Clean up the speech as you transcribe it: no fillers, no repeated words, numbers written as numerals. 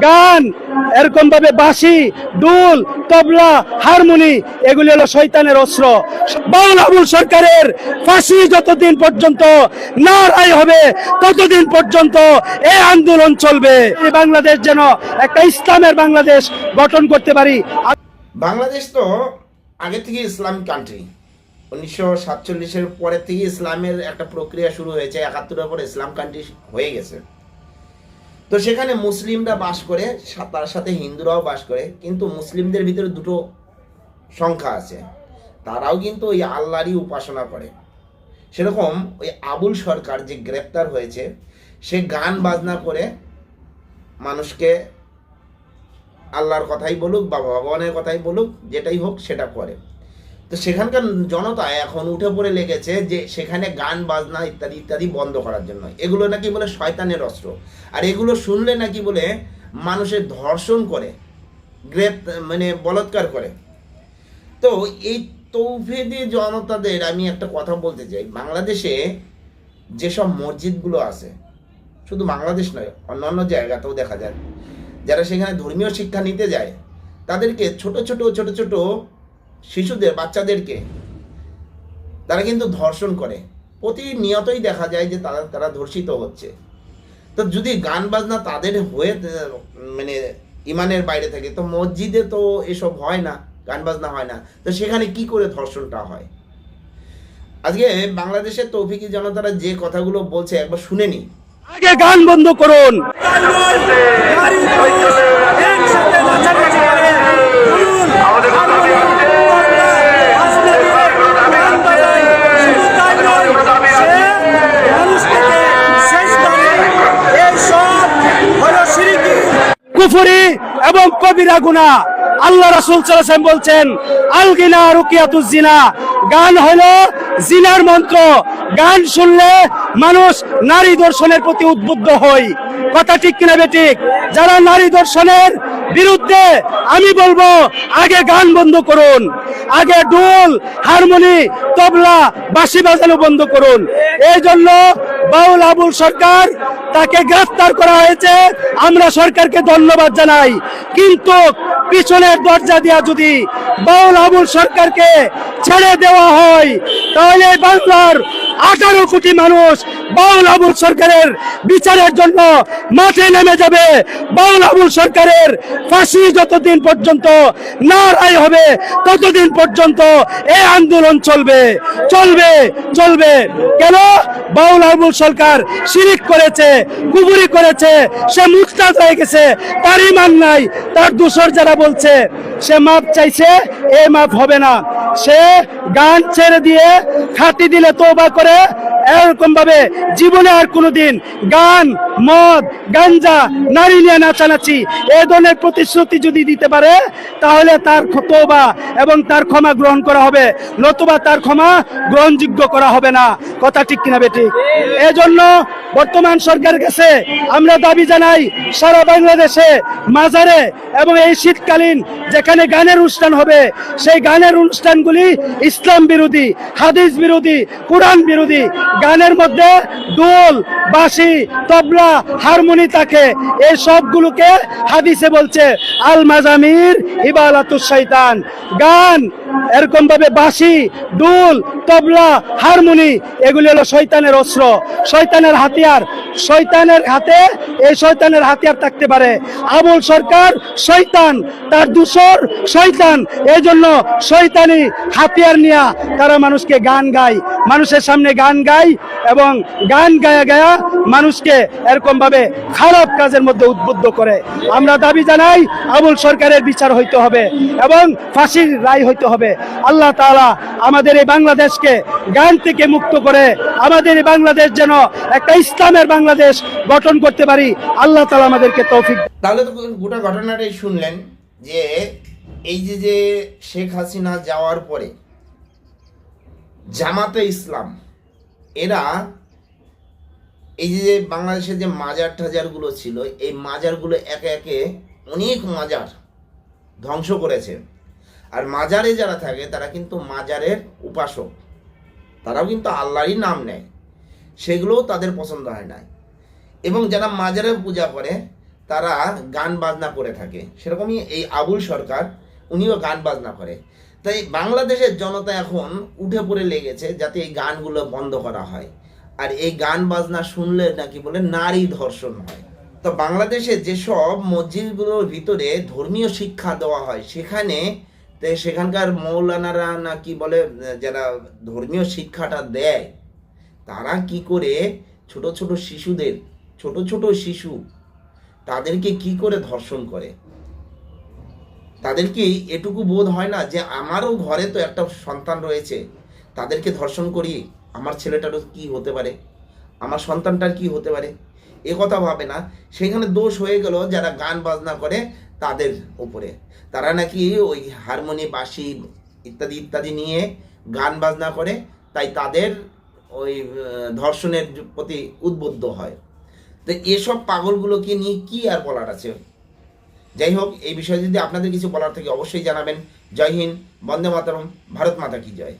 গান, এরকম ভাবে বাঁশি, ডুল, তবলা, হারমোনি, এগুলি হলো শয়তানের অস্ত্র। বাউল আবুল সরকারের ফাঁসি যতদিন পর্যন্ত না রায় হবে ততদিন পর্যন্ত এই আন্দোলন চলবে। এই বাংলাদেশ যেন একটা ইসলামের বাংলাদেশ গঠন করতে পারি। বাংলাদেশ তো আগে থেকে ইসলাম কান্ট্রি, 1947-এর পরে থেকে ইসলামের একটা প্রক্রিয়া শুরু হয়েছে, 71-এর পরে ইসলাম কান্ট্রি হয়ে গেছে। তো সেখানে মুসলিমরা বাস করে, তার সাথে হিন্দুরাও বাস করে, কিন্তু মুসলিমদের ভিতরে দুটো সংখ্যা আছে, তারাও কিন্তু ওই আল্লাহরই উপাসনা করে। সেরকম ওই আবুল সরকার যে গ্রেপ্তার হয়েছে, সে গান বাজনা করে মানুষকে আল্লাহর কথাই বলুক বা ভগবানের কথাই বলুক, যেটাই হোক সেটা করে। তো সেখানকার জনতা এখন উঠে পড়ে লেগেছে যে সেখানে গান বাজনা ইত্যাদি ইত্যাদি বন্ধ করার জন্য। এগুলো নাকি বলে শয়তানের অস্ত্র, আর এগুলো শুনলে নাকি বলে মানুষের ধর্ষণ করে, বলাৎকার করে। তো এই তৌহিদি জনতাদের আমি একটা কথা বলতে চাই, বাংলাদেশে যেসব মসজিদগুলো আছে, শুধু বাংলাদেশ নয় অন্যান্য জায়গাতেও দেখা যায়, যারা সেখানে ধর্মীয় শিক্ষা নিতে যায় তাদেরকে ছোট ছোট শিশুদের, বাচ্চাদেরকে তারা কিন্তু ধর্ষণ করে। প্রতিনিয়তই দেখা যায় যে তারা ধর্ষিত হচ্ছে। তো যদি গান বাজনা তাদের হয়ে ইমানের বাইরে থাকে, তো মসজিদে তো এসব হয় না, গান বাজনা হয় না, তো সেখানে কি করে ধর্ষণটা হয়? আজকে বাংলাদেশের তৌফিকি জনতারা যে কথাগুলো বলছে একবার শুনে নি। আগে গান বন্ধ করুন। কুফরি এবং কবিরা গুনাহ। আল্লাহ রাসূল সাল্লাল্লাহু আলাইহি ওয়াসাল্লাম বলছেন, আল গিনা রুকিয়াতুজ জিনা, গান হলো জিনার মন্ত্র। গান শুনলে মানুষ নারী দর্শনের প্রতি উদ্বুদ্ধ হয়। কথা ঠিক কিনা বেঠিক? যারা নারী দর্শনের বিরুদ্ধে, আমি বলবো আগে গান বন্ধ করুন, আগে ঢোল, হারমোনি, তবলা, বাঁশি বাজানো বন্ধ করুন। এই জন্য বাউল আবুল সরকার, তাকে গ্রেফতার করা হয়েছে, আমরা সরকারকে ধন্যবাদ জানাই। কিন্তু পিছনের দরজা দিয়া যদি বাউল আবুল সরকারকে ছেড়ে দেওয়া হয়, তাহলে বাংলার 18 কোটি মানুষ বাউল আবুল সরকারের বিচারের জন্য মাঠে নেমে যাবে। বাউল আবুল সরকারের ফাঁসি যতদিন পর্যন্ত না রায় হবে ততদিন পর্যন্ত এই আন্দোলন চলবে চলবে চলবে। কেন? বাউল আবুল সরকার শিরিক করেছে, কুফরি করেছে, সে মুরতাদ হয়ে গেছে, তার ঈমান নাই। তার দোসর যারা বলছে সে মাপ চাইছে, এ মাপ হবে না। সে গান ছেড়ে দিয়ে খাতি দিলে তওবা করে, এরকম ভাবে জীবনে আর কোনোদিন গান, মদ, গাঞ্জা, নারী নিয়ে নাচানাচি এই ধরনের প্রতিশ্রুতি যদি দিতে পারে, তাহলে তার তওবা এবং তার ক্ষমা গ্রহণ করা হবে, নতুবা তার ক্ষমা গ্রহণযোগ্য করা হবে না। কথা ঠিক কিনা বেটি? এজন্য বর্তমান সরকারের কাছে আমরা দাবি জানাই, সারা বাংলাদেশে মাজারে এবং এই শীতকালীন যেখানে গানের অনুষ্ঠান হবে, সেই গানের অনুষ্ঠানগুলি ইসলাম বিরোধী, হাদিস বিরোধী, কোরআন বিরোধী। গানের মধ্যে ডোল, বাঁশি, তবলা, হারমোনি থাকে, এই সবগুলোকে হাদিসে বলছে আল মাজামির ইবালাতুশ শয়তান। গান, এরকম ভাবে বাঁশি, ডোল, তবলা, হারমোনি, এগুলি হলো শয়তানের অস্ত্র, শয়তানের হাতিয়ার। শয়তানের হাতে এই শয়তানের হাতিয়ার থাকতে পারে। আবুল সরকার শয়তান, তার দোসর শয়তান। এই জন্য শয়তানি হাতিয়ার নিয়ে তারা মানুষকে গান গায়, মানুষের সামনে গান গায়, এবং গান গায়া মানুষকে এরকম ভাবে খারাপ কাজের মধ্যে উদ্বুদ্ধ করে। আমরা দাবি জানাই, আবুল সরকারের বিচার হইতে হবে এবং ফাঁসির রায় হইতে হবে। আল্লাহ তাআলা আমাদের এই বাংলাদেশকে গান থেকে মুক্ত করে আমাদের এই বাংলাদেশ যেন একটা ইসলামের বাংলাদেশ গঠন করতে পারি। আল্লাহ তাআলা আমাদেরকে তৌফিক। তাহলে তো গোটা ঘটনাটাই শুনলেন যে এই যে শেখ হাসিনা যাওয়ার পরে জামাতে ইসলাম এরা এই যে বাংলাদেশের যে মাজার টাজারগুলো ছিল, এই মাজারগুলো একে একে অনেক মাজার ধ্বংস করেছে। আর মাজারে যারা থাকে তারা কিন্তু মাজারের উপাসক, তারাও কিন্তু আল্লাহরই নাম নেয়, সেগুলোও তাদের পছন্দ হয় না। এবং যারা মাজারে পূজা করে তারা গান বাজনা করে থাকে, সেরকমই এই আবুল সরকার উনিও গান বাজনা করে। তাই বাংলাদেশের জনতা এখন উঠে পড়ে লেগেছে যাতে এই গানগুলো বন্ধ করা হয়। আর এই গান বাজনা শুনলে নাকি বলে নারী ধর্ষণ হয়। তো বাংলাদেশে যেসব মসজিদগুলোর ভিতরে ধর্মীয় শিক্ষা দেওয়া হয় সেখানকার মৌলানারা নাকি বলে যারা ধর্মীয় শিক্ষাটা দেয় তারা কি করে ছোট ছোট শিশু তাদেরকে কি করে ধর্ষণ করে। তাদের কি এটুকু বোধ হয় না যে আমারও ঘরে তো একটা সন্তান রয়েছে, তাদেরকে ধর্ষণ করি, আমার ছেলেটারও কি হতে পারে, আমার সন্তানটার কি হতে পারে, এ কথা ভাবে না। সেখানে দোষ হয়ে গেল যারা গান বাজনা করে তাদের উপরে। তারা নাকি ওই হারমোনি বাঁশি ইত্যাদি ইত্যাদি নিয়ে গান বাজনা করে, তাই তাদের ওই ধর্ষণের প্রতি উদ্বুদ্ধ হয়। তো এসব পাগলগুলোকে নিয়ে কি আর বলার আছে। যাই হোক, এই বিষয়ে যদি আপনাদের কিছু বলার থাকে অবশ্যই জানাবেন। জয় হিন্দ, বন্দে মাতরম, ভারত মাতা কি জয়।